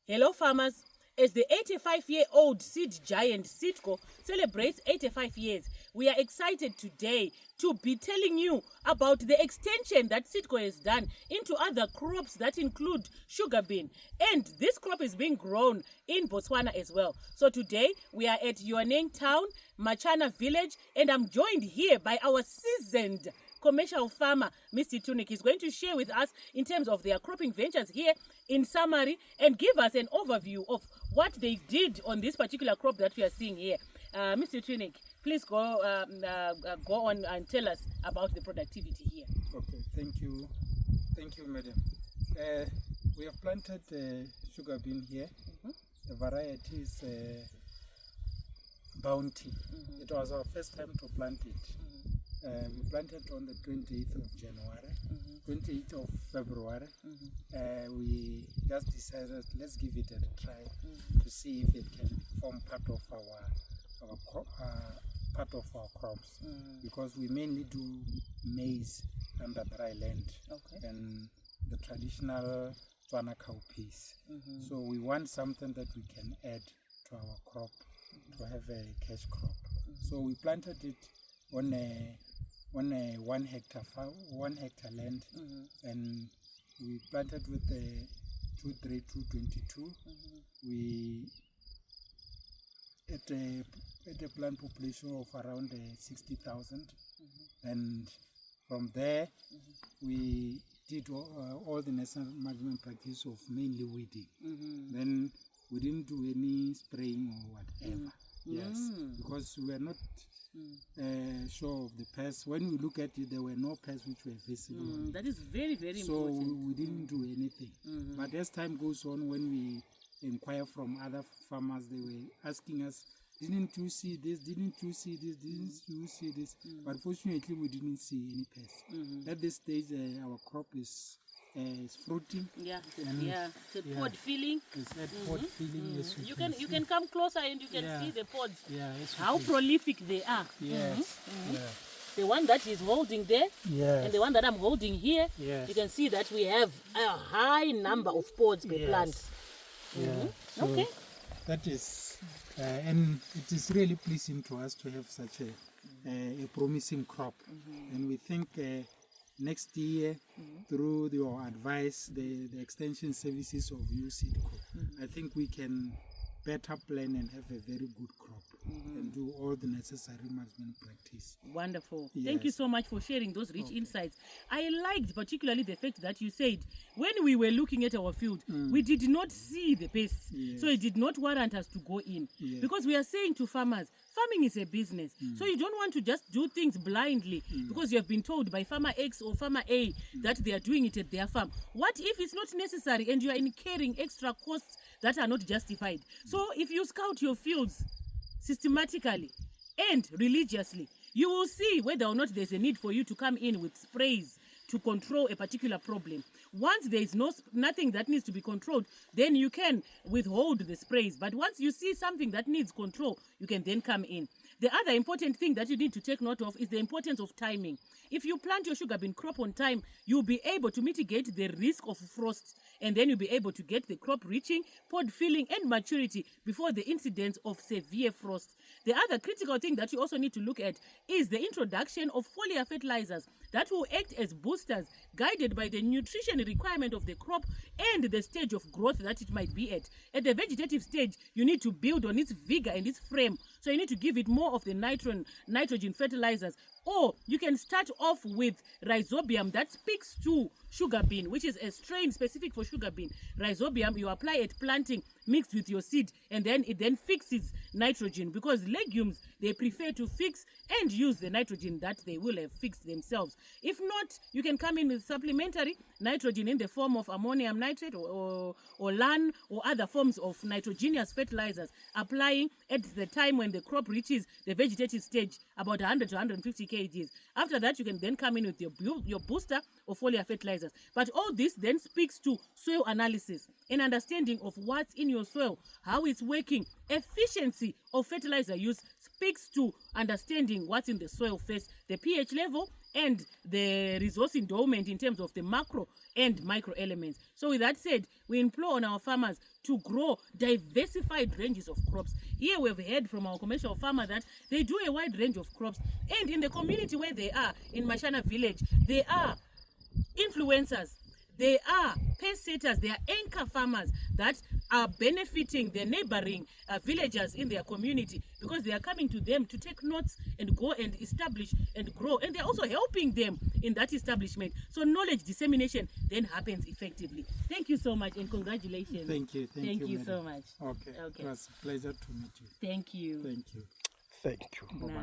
Hello farmers, as the 85-year-old seed giant Seedco celebrates 85 years, we are excited today to be telling you about the extension that Seedco has done into other crops that include sugar bean. And this crop is being grown in Botswana as well. So today we are at Jwaneng town, Machana village, and I'm joined here by our seasoned commercial farmer, Mr. Tunik, is going to share with us in terms of their cropping ventures here in summary and give us an overview of what they did on this particular crop that we are seeing here. Mr. Tunik, please go on and tell us about the productivity here. Okay, thank you, madam. We have planted sugar bean here. The variety is Bounty. It was our first time to plant it. We planted on the 28th of January, 28th of February. We just decided, let's give it a try to see if it can form part of our crops, because we mainly do maize under dryland and the traditional Jwaneng cowpeas. So we want something that we can add to our crop to have a cash crop. So we planted it on a 1 hectare land, and we planted with the 23222. We at a plant population of around 60,000, and from there we did all the national management practice of mainly weeding. Then we didn't do any spraying or whatever. Yes, because we were not sure of the pests. When we look at it, there were no pests which were visible. That is very, very important. So we didn't do anything. But as time goes on, when we inquire from other farmers, they were asking us, didn't you see this? Didn't you see this? Didn't you see this? But fortunately, we didn't see any pests. At this stage, our crop is fruiting. It's pod filling. It's pod filling. Yes, you can come closer and you can see the pods. How can. Prolific they are. Yes. The one that is holding there and the one that I'm holding here, you can see that we have a high number of pods per plant. So okay. That is, and it is really pleasing to us to have such a promising crop. And we think next year, through your advice, the extension services of Seedco, I think we can better plan and have a very good crop and do all the necessary management practice. Wonderful. Thank you so much for sharing those rich insights. I liked particularly the fact that you said when we were looking at our field, we did not see the pests. So it did not warrant us to go in. Because we are saying to farmers, farming is a business. So you don't want to just do things blindly because you have been told by farmer X or farmer A that they are doing it at their farm. What if it's not necessary and you are incurring extra costs that are not justified? So if you scout your fields systematically and religiously, you will see whether or not there's a need for you to come in with sprays to control a particular problem. Once there is nothing that needs to be controlled, then you can withhold the sprays. But once you see something that needs control, you can then come in. The other important thing that you need to take note of is the importance of timing. If you plant your sugar bean crop on time, you'll be able to mitigate the risk of frost, and then you'll be able to get the crop reaching, pod filling, and maturity before the incidence of severe frost. The other critical thing that you also need to look at is the introduction of foliar fertilizers that will act as boosters, guided by the nutrition requirement of the crop and the stage of growth that it might be at. At the vegetative stage, you need to build on its vigor and its frame, so you need to give it more of the nitrogen fertilizers. Or you can start off with rhizobium that speaks to sugar bean, which is a strain specific for sugar bean. Rhizobium you apply at planting mixed with your seed, and then it then fixes nitrogen, because legumes, they prefer to fix and use the nitrogen that they will have fixed themselves. If not, you can come in with supplementary nitrogen in the form of ammonium nitrate or LAN or other forms of nitrogenous fertilizers, applying at the time when the crop reaches the vegetative stage, about 100 to 150 kgs. After that, you can then come in with your booster or foliar fertilizers. But all this then speaks to soil analysis, an understanding of what's in your soil, how it's working. Efficiency of fertilizer use speaks to understanding what's in the soil first, the pH level and the resource endowment in terms of the macro and micro elements. So with that said, we implore on our farmers to grow diversified ranges of crops. Here we've heard from our commercial farmer that they do a wide range of crops, and in the community where they are, in Machana village, they are influencers, they are pace setters, they are anchor farmers that are benefiting the neighboring villagers in their community, because they are coming to them to take notes and go and establish and grow, and they're also helping them in that establishment. So knowledge dissemination then happens effectively. Thank you so much, and congratulations. Thank you. Thank you madam. so much. Okay. It was a pleasure to meet you. Thank you. Thank you. Thank you. Nice.